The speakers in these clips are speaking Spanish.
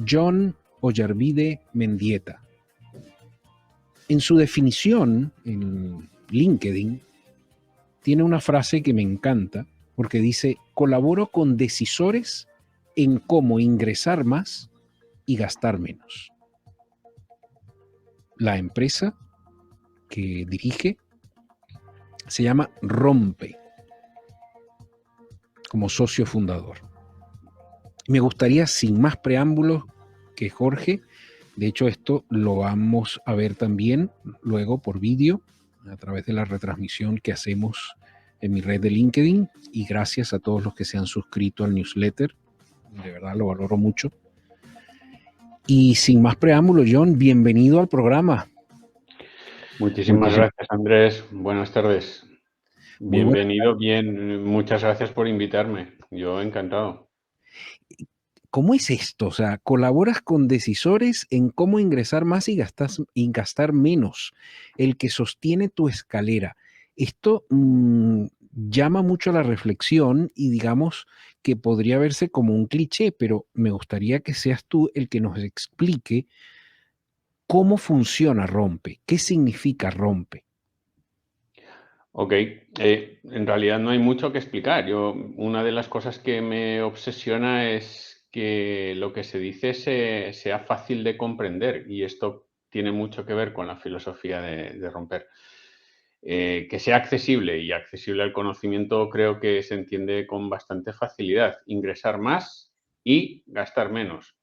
John Oyarbide Mendieta. En su definición en LinkedIn tiene una frase que me encanta porque dice: colaboro con decisores en cómo ingresar más y gastar menos. La empresa que dirige se llama Rompe, como socio fundador. Me gustaría, sin más preámbulos, que Jorge, de hecho esto lo vamos a ver también luego por vídeo, a través de la retransmisión que hacemos en mi red de LinkedIn, y gracias a todos los que se han suscrito al newsletter, de verdad lo valoro mucho. Y sin más preámbulos, John, bienvenido al programa. Muchísimas gracias, Andrés. Buenas tardes. Bienvenido, bien. Muchas gracias por invitarme. Yo encantado. ¿Cómo es esto? O sea, colaboras con decisores en cómo ingresar más y gastar menos, el que sostiene tu escalera. Esto llama mucho a la reflexión y digamos que podría verse como un cliché, pero me gustaría que seas tú el que nos explique cómo funciona Rompe, qué significa Rompe. Ok, en realidad no hay mucho que explicar. Una de las cosas que me obsesiona es que lo que se dice sea fácil de comprender, y esto tiene mucho que ver con la filosofía de Romper. Que sea accesible, y accesible al conocimiento creo que se entiende con bastante facilidad. Ingresar más y gastar menos.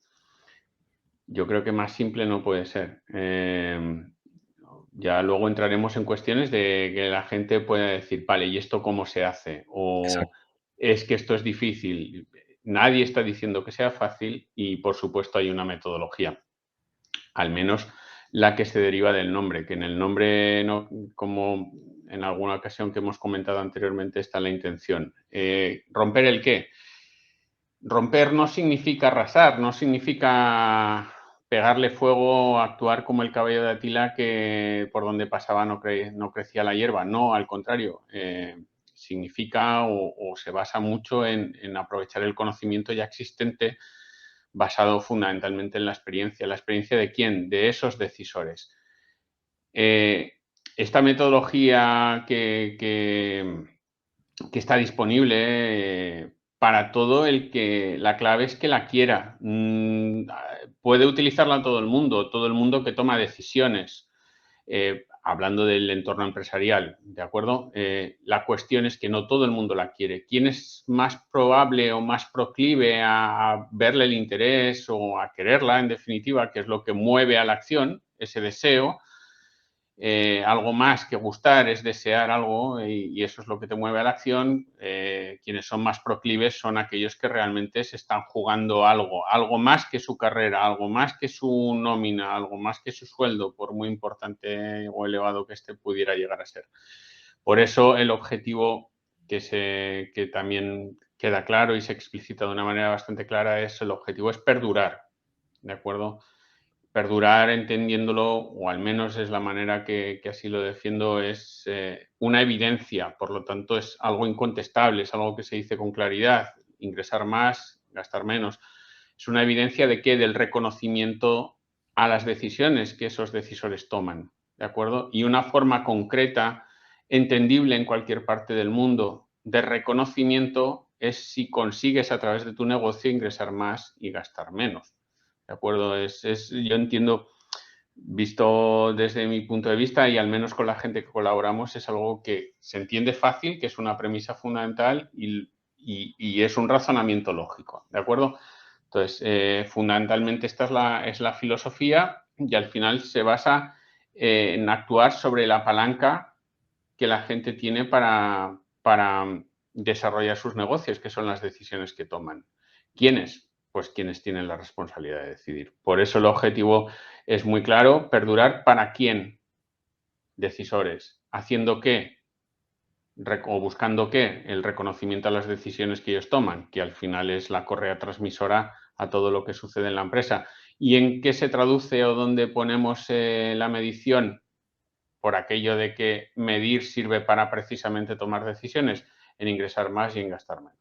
Yo creo que más simple no puede ser. Ya luego entraremos en cuestiones de que la gente pueda decir, vale, ¿y esto cómo se hace? O es que esto es difícil. Nadie está diciendo que sea fácil, y por supuesto hay una metodología, al menos la que se deriva del nombre, que en el nombre, no, como en alguna ocasión que hemos comentado anteriormente, está la intención. ¿Romper el qué? Romper no significa arrasar, no significa pegarle fuego, actuar como el caballo de Atila que por donde pasaba no crecía la hierba. No, al contrario, significa o se basa mucho en aprovechar el conocimiento ya existente, basado fundamentalmente en la experiencia. ¿La experiencia de quién? De esos decisores. Esta metodología que está disponible para todo el que, la clave es que la quiera. Puede utilizarla todo el mundo que toma decisiones, hablando del entorno empresarial, ¿de acuerdo? La cuestión es que no todo el mundo la quiere. ¿Quién es más probable o más proclive a verle el interés o a quererla, en definitiva, que es lo que mueve a la acción, ese deseo? Algo más que gustar es desear algo, y eso es lo que te mueve a la acción. Quienes son más proclives son aquellos que realmente se están jugando algo más que su carrera, algo más que su nómina, algo más que su sueldo, por muy importante o elevado que este pudiera llegar a ser. Por eso el objetivo que también queda claro y se explicita de una manera bastante clara el objetivo es perdurar, ¿de acuerdo? Perdurar, entendiéndolo, o al menos es la manera que así lo defiendo, es una evidencia, por lo tanto es algo incontestable, es algo que se dice con claridad: ingresar más, gastar menos. Es una evidencia de qué, del reconocimiento a las decisiones que esos decisores toman, ¿de acuerdo? Y una forma concreta, entendible en cualquier parte del mundo, de reconocimiento es si consigues a través de tu negocio ingresar más y gastar menos. ¿De acuerdo? Yo entiendo, visto desde mi punto de vista y al menos con la gente que colaboramos, es algo que se entiende fácil, que es una premisa fundamental y es un razonamiento lógico, ¿de acuerdo? Entonces, fundamentalmente esta es la filosofía, y al final se basa en actuar sobre la palanca que la gente tiene para desarrollar sus negocios, que son las decisiones que toman. ¿Quiénes? Pues quienes tienen la responsabilidad de decidir. Por eso el objetivo es muy claro: perdurar. ¿Para quién? Decisores. ¿Haciendo qué? O buscando qué? El reconocimiento a las decisiones que ellos toman, que al final es la correa transmisora a todo lo que sucede en la empresa. ¿Y en qué se traduce o dónde ponemos la medición? Por aquello de que medir sirve para precisamente tomar decisiones, en ingresar más y en gastar menos.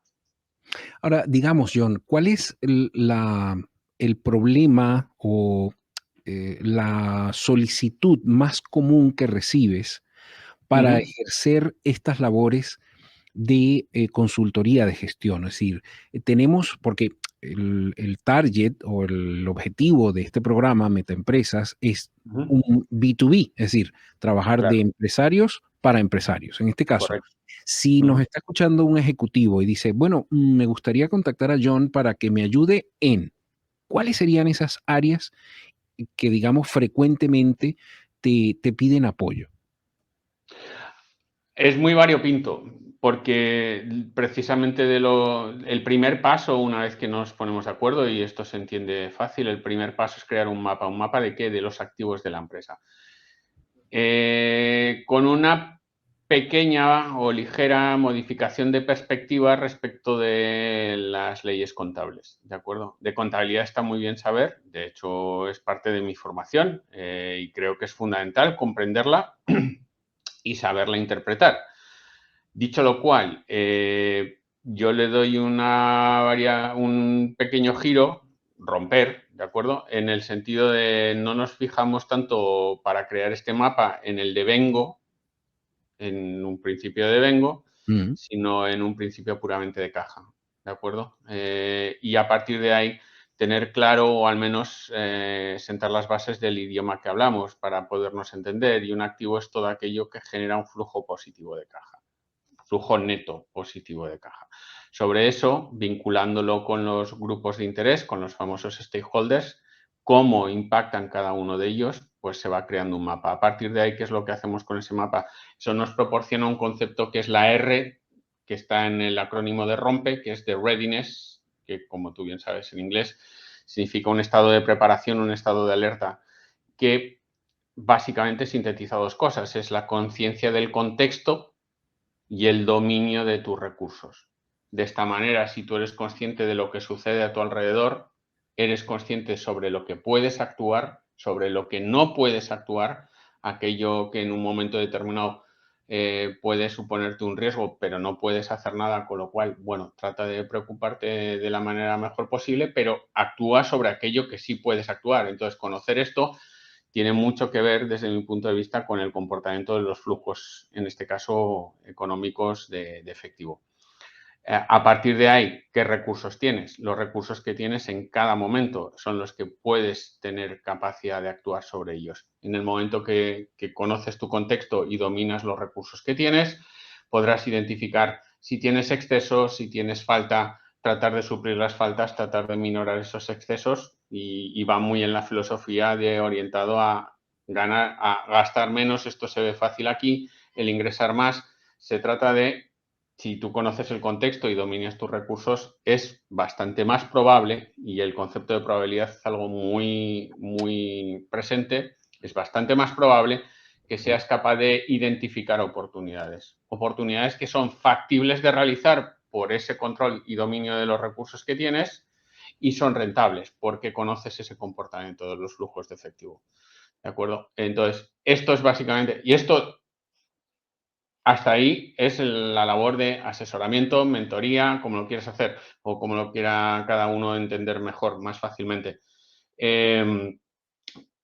Ahora, digamos, John, ¿cuál es la el problema o la solicitud más común que recibes para Ujú, ejercer estas labores de consultoría de gestión? Es decir, tenemos, porque el target o el objetivo de este programa Metaempresas es ujú, un B2B, es decir, trabajar de claro, empresarios para empresarios. En este caso, correcto. si nos Ujú. está escuchando un ejecutivo y dice, bueno, me gustaría contactar a John para que me ayude en, ¿cuáles serían esas áreas que, digamos, frecuentemente te piden apoyo? Es muy variopinto, porque precisamente el primer paso, una vez que nos ponemos de acuerdo, y esto se entiende fácil, el primer paso es crear un mapa. ¿Un mapa de qué? De los activos de la empresa. Con una pequeña o ligera modificación de perspectiva respecto de las leyes contables, ¿de acuerdo? De contabilidad está muy bien saber, de hecho es parte de mi formación y creo que es fundamental comprenderla y saberla interpretar. Dicho lo cual, yo le doy un pequeño giro, romper, ¿de acuerdo? En el sentido de no nos fijamos tanto para crear este mapa en el devengo, en un principio de devengo, Mm, sino en un principio puramente de caja, ¿de acuerdo? Y a partir de ahí tener claro o al menos sentar las bases del idioma que hablamos para podernos entender, y un activo es todo aquello que genera un flujo positivo de caja, flujo neto positivo de caja. Sobre eso, vinculándolo con los grupos de interés, con los famosos stakeholders, cómo impactan cada uno de ellos, pues se va creando un mapa. A partir de ahí, ¿qué es lo que hacemos con ese mapa? Eso nos proporciona un concepto que es la R, que está en el acrónimo de ROMPE, que es de Readiness, que como tú bien sabes en inglés, significa un estado de preparación, un estado de alerta, que básicamente sintetiza dos cosas. Es la conciencia del contexto y el dominio de tus recursos. De esta manera, si tú eres consciente de lo que sucede a tu alrededor, eres consciente sobre lo que puedes actuar, sobre lo que no puedes actuar, aquello que en un momento determinado puede suponerte un riesgo, pero no puedes hacer nada, con lo cual, bueno, trata de preocuparte de la manera mejor posible, pero actúa sobre aquello que sí puedes actuar. Entonces, conocer esto tiene mucho que ver, desde mi punto de vista, con el comportamiento de los flujos, en este caso económicos de efectivo. A partir de ahí, ¿qué recursos tienes? Los recursos que tienes en cada momento son los que puedes tener capacidad de actuar sobre ellos. En el momento que conoces tu contexto y dominas los recursos que tienes, podrás identificar si tienes excesos, si tienes falta, tratar de suplir las faltas, tratar de minorar esos excesos, y va muy en la filosofía de orientado a ganar, a gastar menos. Esto se ve fácil aquí, el ingresar más. Se trata de, si tú conoces el contexto y dominas tus recursos, es bastante más probable, y el concepto de probabilidad es algo muy, muy presente, es bastante más probable que seas capaz de identificar oportunidades. Oportunidades que son factibles de realizar por ese control y dominio de los recursos que tienes, y son rentables porque conoces ese comportamiento de los flujos de efectivo. ¿De acuerdo? Entonces, esto es básicamente, y esto hasta ahí es la labor de asesoramiento, mentoría, como lo quieras hacer o como lo quiera cada uno entender mejor, más fácilmente. Eh,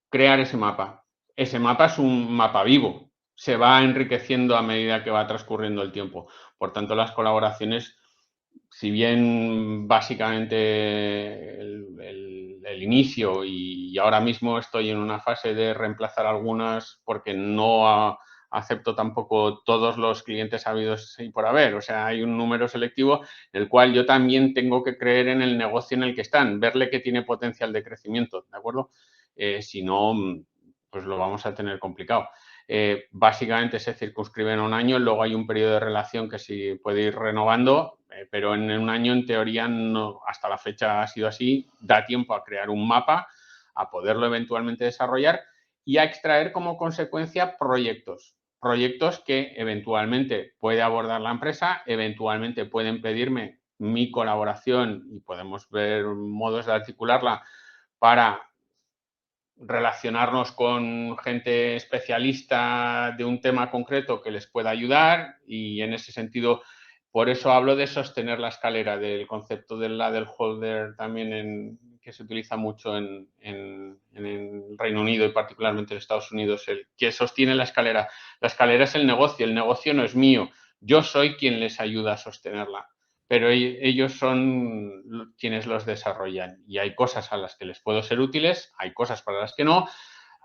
Crear ese mapa. Ese mapa es un mapa vivo, se va enriqueciendo a medida que va transcurriendo el tiempo. Por tanto, las colaboraciones, si bien básicamente el inicio, y ahora mismo estoy en una fase de reemplazar algunas porque no acepto tampoco todos los clientes habidos y por haber. O sea, hay un número selectivo en el cual yo también tengo que creer en el negocio en el que están, verle que tiene potencial de crecimiento, ¿de acuerdo? Si no, pues lo vamos a tener complicado. Básicamente se circunscriben a un año, luego hay un periodo de relación que sí puede ir renovando, pero en un año, en teoría, no, hasta la fecha ha sido así, da tiempo a crear un mapa, a poderlo eventualmente desarrollar y a extraer como consecuencia proyectos. Proyectos que eventualmente puede abordar la empresa, eventualmente pueden pedirme mi colaboración y podemos ver modos de articularla para relacionarnos con gente especialista de un tema concreto que les pueda ayudar, y en ese sentido Por eso hablo de sostener la escalera, del concepto del ladder holder también que se utiliza mucho en el Reino Unido y particularmente en Estados Unidos, el que sostiene la escalera. La escalera es el negocio no es mío, yo soy quien les ayuda a sostenerla, pero ellos son quienes los desarrollan y hay cosas a las que les puedo ser útiles, hay cosas para las que no,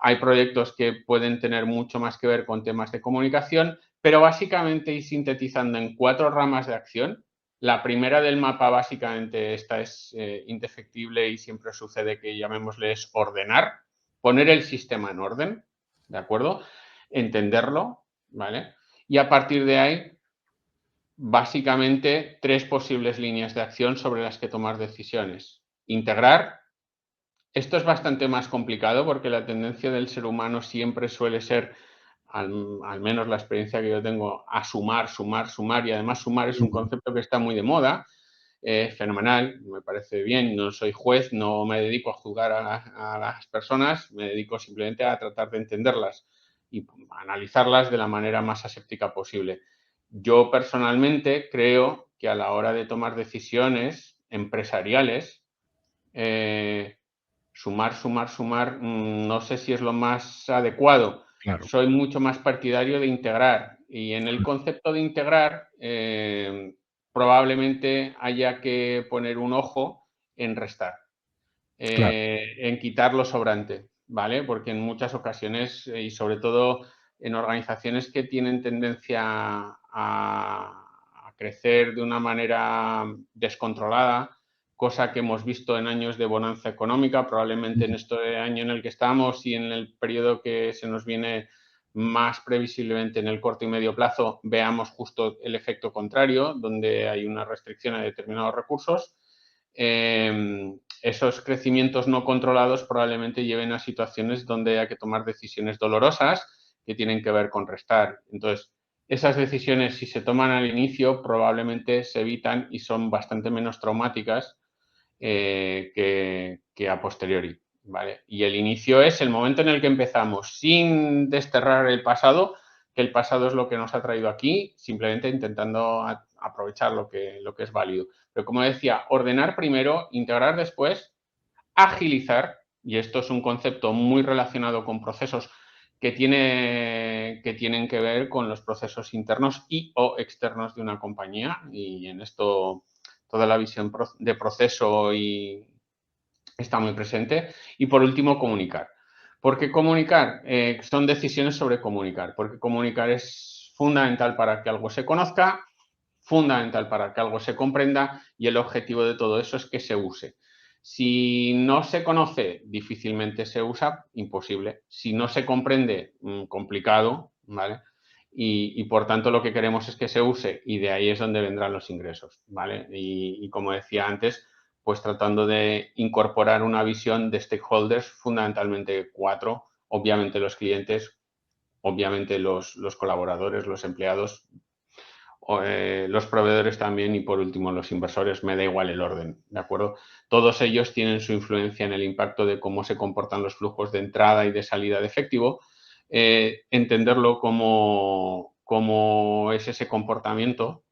hay proyectos que pueden tener mucho más que ver con temas de comunicación, pero básicamente y sintetizando en 4 ramas de acción. La primera del mapa básicamente esta es indefectible y siempre sucede que llamémosle es ordenar, poner el sistema en orden, ¿de acuerdo? Entenderlo, ¿vale? Y a partir de ahí, básicamente 3 posibles líneas de acción sobre las que tomar decisiones. Integrar. Esto es bastante más complicado porque la tendencia del ser humano siempre suele ser, al menos la experiencia que yo tengo, a sumar, sumar, sumar, y además sumar es un concepto que está muy de moda, fenomenal, me parece bien, no soy juez, no me dedico a juzgar a las personas, me dedico simplemente a tratar de entenderlas y analizarlas de la manera más aséptica posible. Yo personalmente creo que a la hora de tomar decisiones empresariales, sumar, sumar, sumar, no sé si es lo más adecuado. Claro. Soy mucho más partidario de integrar y en el concepto de integrar probablemente haya que poner un ojo en restar, Claro. en quitar lo sobrante, ¿vale? Porque en muchas ocasiones y sobre todo en organizaciones que tienen tendencia a crecer de una manera descontrolada, cosa que hemos visto en años de bonanza económica, probablemente en este año en el que estamos y en el periodo que se nos viene más previsiblemente en el corto y medio plazo, veamos justo el efecto contrario, donde hay una restricción a determinados recursos. Esos crecimientos no controlados probablemente lleven a situaciones donde hay que tomar decisiones dolorosas que tienen que ver con restar. Entonces, esas decisiones, si se toman al inicio, probablemente se evitan y son bastante menos traumáticas que a posteriori, ¿vale? Y el inicio es el momento en el que empezamos, sin desterrar el pasado, que el pasado es lo que nos ha traído aquí, simplemente intentando aprovechar lo que es válido. Pero como decía, ordenar primero, integrar después, agilizar, y esto es un concepto muy relacionado con procesos que tienen que ver con los procesos internos y o externos de una compañía, y en esto toda la visión de proceso está muy presente. Y por último, comunicar. ¿Por qué comunicar? Son decisiones sobre comunicar, porque comunicar es fundamental para que algo se conozca, fundamental para que algo se comprenda y el objetivo de todo eso es que se use. Si no se conoce, difícilmente se usa, imposible. Si no se comprende, complicado, ¿vale? Y por tanto lo que queremos es que se use y de ahí es donde vendrán los ingresos, ¿vale? Y como decía antes, pues tratando de incorporar una visión de stakeholders, fundamentalmente 4, obviamente los clientes, obviamente los colaboradores, los empleados, los proveedores también y por último los inversores, me da igual el orden, ¿de acuerdo? Todos ellos tienen su influencia en el impacto de cómo se comportan los flujos de entrada y de salida de efectivo. Entenderlo cómo es ese comportamiento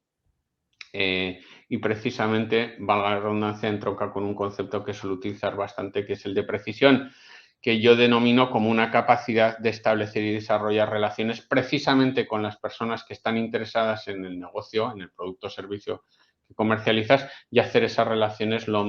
y precisamente, valga la redundancia, entronca con un concepto que suelo utilizar bastante, que es el de precisión, que yo denomino como una capacidad de establecer y desarrollar relaciones precisamente con las personas que están interesadas en el negocio, en el producto o servicio que comercializas y hacer esas relaciones lo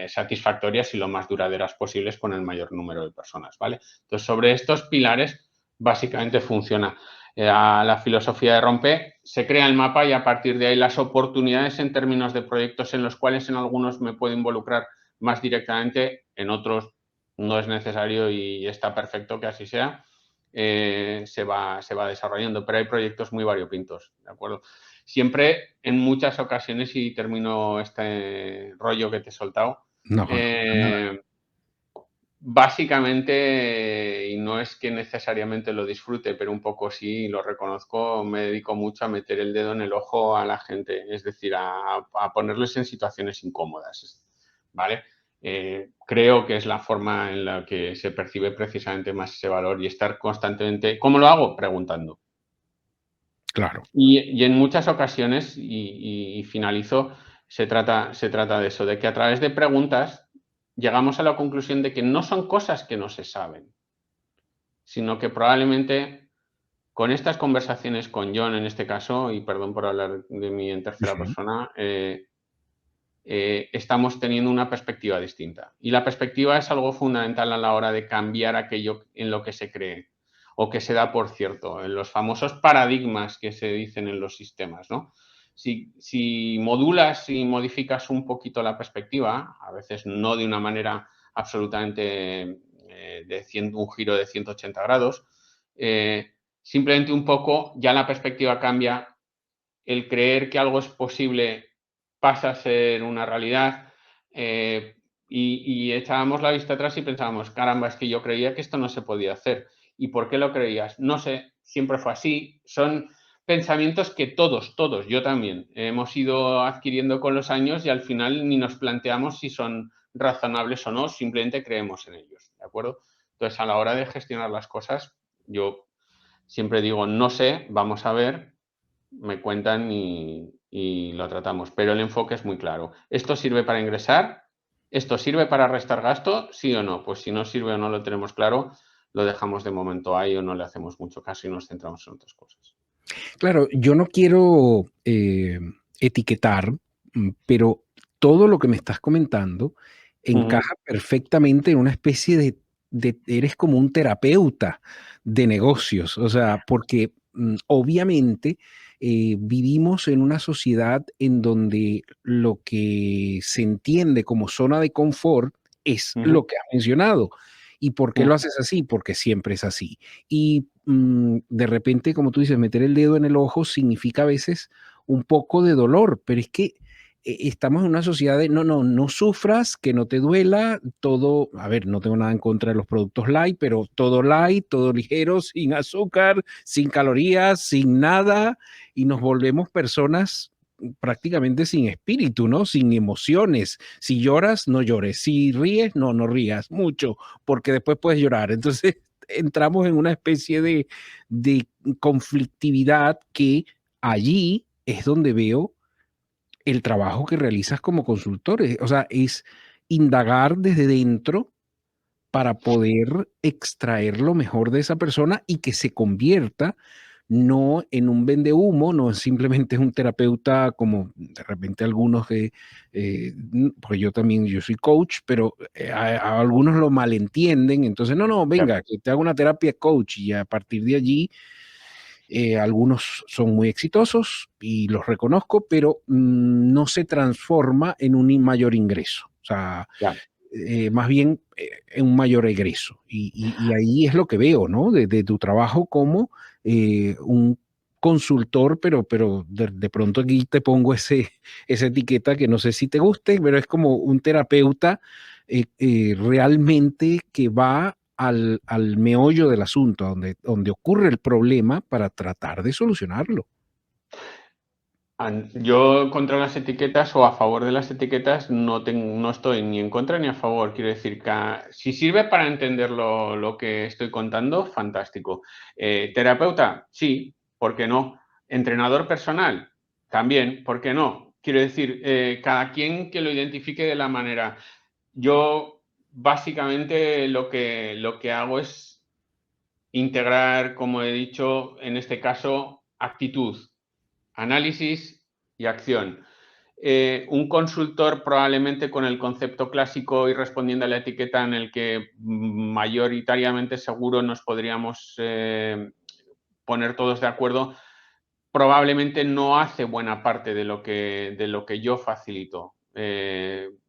satisfactorias y lo más duraderas posibles con el mayor número de personas, ¿vale? Entonces, sobre estos pilares básicamente funciona a la filosofía de Rompe, se crea el mapa y a partir de ahí las oportunidades en términos de proyectos en los cuales en algunos me puedo involucrar más directamente, en otros no es necesario y está perfecto que así sea, se va desarrollando, pero hay proyectos muy variopintos, ¿de acuerdo? Siempre, en muchas ocasiones, y termino este rollo que te he soltado, No, nada. básicamente, y no es que necesariamente lo disfrute, pero un poco sí, lo reconozco, me dedico mucho a meter el dedo en el ojo a la gente, es decir, a ponerles en situaciones incómodas, ¿vale? Creo que es la forma en la que se percibe precisamente más ese valor y estar constantemente... ¿Cómo lo hago? Preguntando. Claro. Y en muchas ocasiones, y finalizo, se trata de eso, de que a través de preguntas llegamos a la conclusión de que no son cosas que no se saben, sino que probablemente con estas conversaciones con John, en este caso, y perdón por hablar de mí en tercera Sí. persona, estamos teniendo una perspectiva distinta. Y la perspectiva es algo fundamental a la hora de cambiar aquello en lo que se cree o que se da por cierto, en los famosos paradigmas que se dicen en los sistemas, ¿no? Si modulas y modificas un poquito la perspectiva, a veces no de una manera absolutamente un giro de 180 grados, simplemente un poco ya la perspectiva cambia, el creer que algo es posible pasa a ser una realidad, y echábamos la vista atrás y pensábamos, caramba, es que yo creía que esto no se podía hacer. ¿Y por qué lo creías? No sé, siempre fue así. Son pensamientos que todos, yo también, hemos ido adquiriendo con los años y al final ni nos planteamos si son razonables o no, simplemente creemos en ellos, ¿de acuerdo? Entonces, a la hora de gestionar las cosas, yo siempre digo, no sé, vamos a ver, me cuentan y lo tratamos, pero el enfoque es muy claro. ¿Esto sirve para ingresar? ¿Esto sirve para restar gasto? ¿Sí o no? Pues si no sirve o no lo tenemos claro, lo dejamos de momento ahí o no le hacemos mucho caso y nos centramos en otras cosas. Claro, yo no quiero etiquetar, pero todo lo que me estás comentando Ujú, encaja perfectamente en una especie eres como un terapeuta de negocios, o sea, porque obviamente vivimos en una sociedad en donde lo que se entiende como zona de confort es ujú, lo que has mencionado. ¿Y por qué lo ujú. haces así? Porque siempre es así. Y de repente, como tú dices, meter el dedo en el ojo significa a veces un poco de dolor, pero es que estamos en una sociedad de no sufras, que no te duela, todo, a ver, no tengo nada en contra de los productos light, pero todo light, todo ligero, sin azúcar, sin calorías, sin nada, y nos volvemos personas prácticamente sin espíritu, ¿no? Sin emociones. Si lloras, no llores. Si ríes, no rías mucho, porque después puedes llorar. Entonces, entramos en una especie de conflictividad que allí es donde veo el trabajo que realizas como consultor. O sea, es indagar desde dentro para poder extraer lo mejor de esa persona y que se convierta no en un vendehumo, no simplemente es un terapeuta como de repente algunos que, porque yo también, yo soy coach, pero a algunos lo malentienden, entonces, no, Ya, venga, que te hago una terapia coach y a partir de allí, algunos son muy exitosos y los reconozco, pero no se transforma en un mayor ingreso. O sea, ya. más bien en un mayor egreso. Y ahí es lo que veo, ¿no? De tu trabajo como un consultor, pero de pronto aquí te pongo esa etiqueta que no sé si te guste, pero es como un terapeuta realmente que va al meollo del asunto, donde ocurre el problema para tratar de solucionarlo. Yo contra las etiquetas o a favor de las etiquetas no estoy ni en contra ni a favor. Quiero decir que si sirve para entender lo que estoy contando, fantástico. Terapeuta, sí, ¿por qué no? Entrenador personal, también, ¿por qué no? Quiero decir, cada quien que lo identifique de la manera. Yo básicamente lo que hago es integrar, como he dicho, en este caso, actitud, análisis y acción. Un consultor probablemente con el concepto clásico y respondiendo a la etiqueta en el que mayoritariamente seguro nos podríamos poner todos de acuerdo, probablemente no hace buena parte de lo que yo facilito.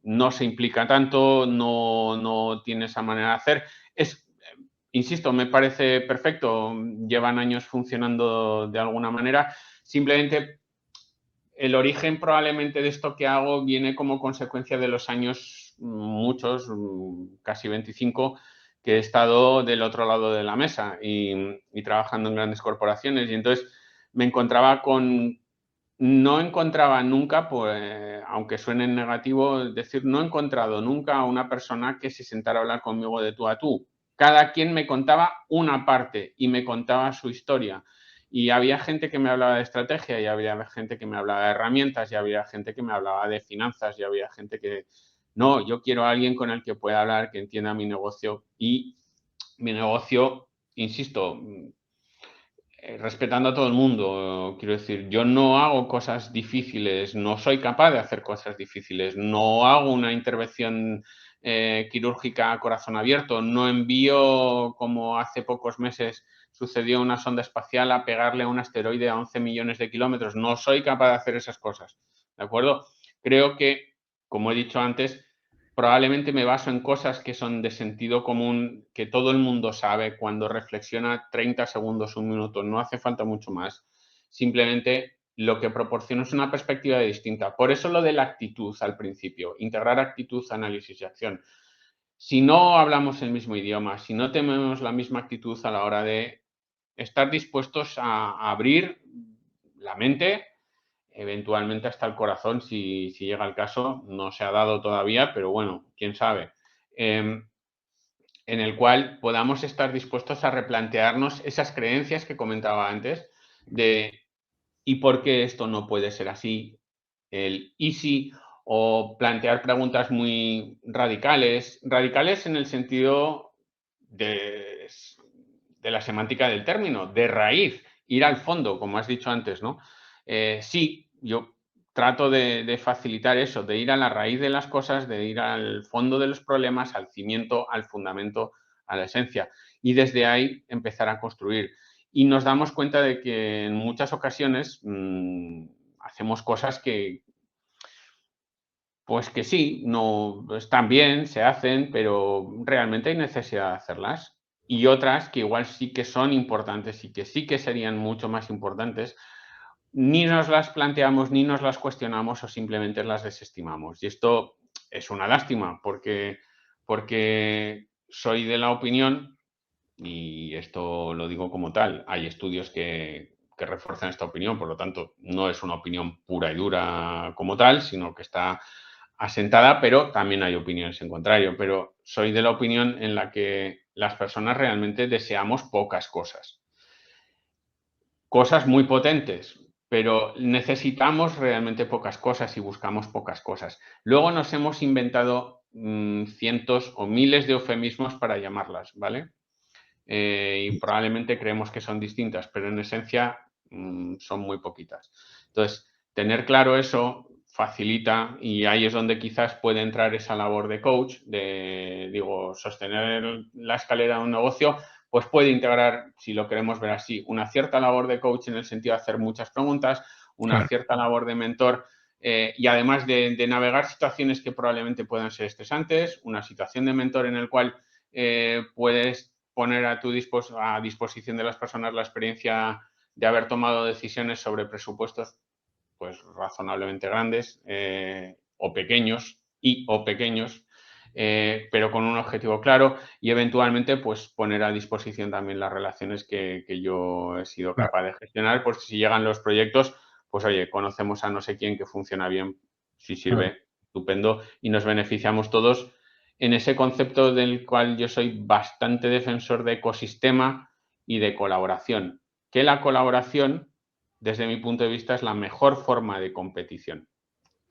No se implica tanto, no tiene esa manera de hacer. Insisto, me parece perfecto, llevan años funcionando de alguna manera. Simplemente el origen probablemente de esto que hago viene como consecuencia de los años, muchos, casi 25, que he estado del otro lado de la mesa y trabajando en grandes corporaciones. Y entonces me encontraba no encontraba nunca, pues, aunque suene en negativo, decir, no he encontrado nunca a una persona que se sentara a hablar conmigo de tú a tú. Cada quien me contaba una parte y me contaba su historia. Y había gente que me hablaba de estrategia, y había gente que me hablaba de herramientas, y había gente que me hablaba de finanzas, y había gente que... No, yo quiero a alguien con el que pueda hablar, que entienda mi negocio, y mi negocio, insisto, respetando a todo el mundo. Quiero decir, yo no hago cosas difíciles, no soy capaz de hacer cosas difíciles, no hago una intervención quirúrgica a corazón abierto, no envío, como hace pocos meses sucedió, una sonda espacial a pegarle a un asteroide a 11 millones de kilómetros. No soy capaz de hacer esas cosas, ¿de acuerdo? Creo que, como he dicho antes, probablemente me baso en cosas que son de sentido común, que todo el mundo sabe cuando reflexiona 30 segundos, un minuto, no hace falta mucho más. Simplemente lo que proporciona es una perspectiva distinta. Por eso lo de la actitud al principio, integrar actitud, análisis y acción. Si no hablamos el mismo idioma, si no tenemos la misma actitud a la hora de estar dispuestos a abrir la mente, eventualmente hasta el corazón, si llega el caso, no se ha dado todavía, pero bueno, quién sabe, en el cual podamos estar dispuestos a replantearnos esas creencias que comentaba antes de ¿y por qué esto no puede ser así? El ¿y si? O plantear preguntas muy radicales en el sentido de la semántica del término, de raíz, ir al fondo, como has dicho antes, ¿no? Sí, yo trato de facilitar eso, de ir a la raíz de las cosas, de ir al fondo de los problemas, al cimiento, al fundamento, a la esencia. Y desde ahí empezar a construir. Y nos damos cuenta de que en muchas ocasiones hacemos cosas que, pues que sí, no están bien, se hacen, pero realmente hay necesidad de hacerlas. Y otras que igual sí que son importantes y que sí que serían mucho más importantes, ni nos las planteamos, ni nos las cuestionamos o simplemente las desestimamos. Y esto es una lástima porque soy de la opinión, y esto lo digo como tal, hay estudios que refuerzan esta opinión, por lo tanto, no es una opinión pura y dura como tal, sino que está asentada, pero también hay opiniones en contrario. Pero soy de la opinión en la que las personas realmente deseamos pocas cosas. Cosas muy potentes, pero necesitamos realmente pocas cosas y buscamos pocas cosas. Luego nos hemos inventado cientos o miles de eufemismos para llamarlas, ¿vale? Y probablemente creemos que son distintas, pero en esencia son muy poquitas. Entonces, tener claro eso facilita, y ahí es donde quizás puede entrar esa labor de coach, sostener la escalera de un negocio, pues puede integrar, si lo queremos ver así, una cierta labor de coach en el sentido de hacer muchas preguntas, una cierta labor de mentor, y además de navegar situaciones que probablemente puedan ser estresantes, una situación de mentor en el cual puedes poner a disposición de las personas la experiencia de haber tomado decisiones sobre presupuestos pues razonablemente grandes o pequeños pero con un objetivo claro, y eventualmente pues poner a disposición también las relaciones que yo he sido capaz de gestionar, pues si llegan los proyectos, pues oye, conocemos a no sé quién que funciona bien, si sirve, estupendo, y nos beneficiamos todos en ese concepto del cual yo soy bastante defensor de ecosistema y de colaboración, que la colaboración, desde mi punto de vista, es la mejor forma de competición.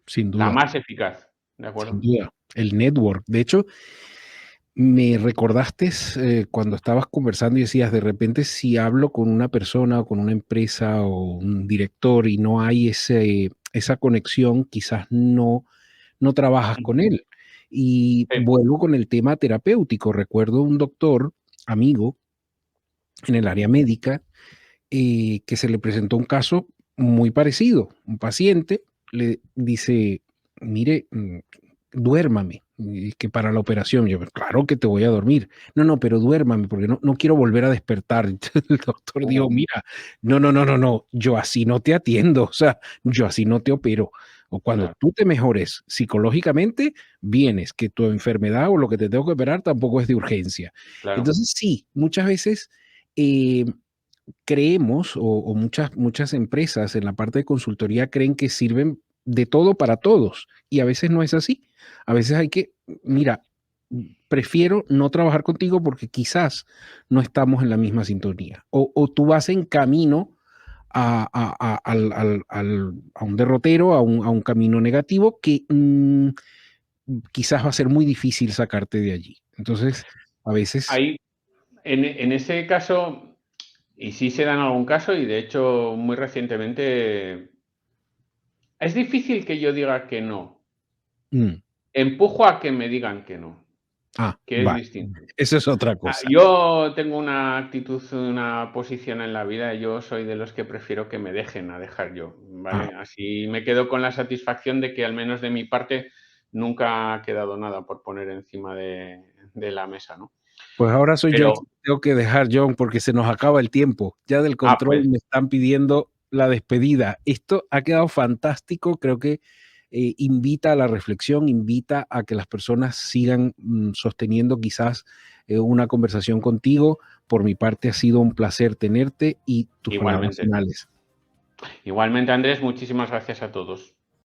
Sin La duda, más eficaz, ¿de sin acuerdo? duda. El network. De hecho, me recordaste cuando estabas conversando y decías, de repente, si hablo con una persona o con una empresa o un director y no hay esa conexión, quizás no trabajas con él. Y Sí, vuelvo con el tema terapéutico. Recuerdo un doctor, amigo, en el área médica, que se le presentó un caso muy parecido. Un paciente le dice, mire, duérmame, y que para la operación, yo, claro que te voy a dormir. No, no, pero duérmame, porque no quiero volver a despertar. Entonces, el doctor dijo, mira, no, yo así no te atiendo, o sea, yo así no te opero. O cuando claro, tú te mejores psicológicamente, vienes, que tu enfermedad o lo que te tengo que operar tampoco es de urgencia. claro. Entonces, sí, muchas veces eh, creemos o muchas empresas en la parte de consultoría creen que sirven de todo para todos, y a veces no es así. A veces hay que, mira, prefiero no trabajar contigo porque quizás no estamos en la misma sintonía, o tú vas en camino a un derrotero, a un camino negativo que quizás va a ser muy difícil sacarte de allí. Entonces, a veces... Ahí, en ese caso, y sí se da en algún caso, y de hecho muy recientemente, es difícil que yo diga que no. mm, Empujo a que me digan que no, que es vale. distinto. Eso es otra cosa. Yo tengo una actitud, una posición en la vida, yo soy de los que prefiero que me dejen a dejar yo, Ah, ¿vale? Así me quedo con la satisfacción de que al menos de mi parte nunca ha quedado nada por poner encima de la mesa, ¿no? pues ahora soy yo el que Pero, tengo que dejar, John, porque se nos acaba el tiempo. Ya del control pues me están pidiendo la despedida. Esto ha quedado fantástico, creo que invita a la reflexión, invita a que las personas sigan sosteniendo quizás una conversación contigo. Por mi parte ha sido un placer tenerte y tus palabras igualmente. finales. Igualmente, Andrés, muchísimas gracias a todos.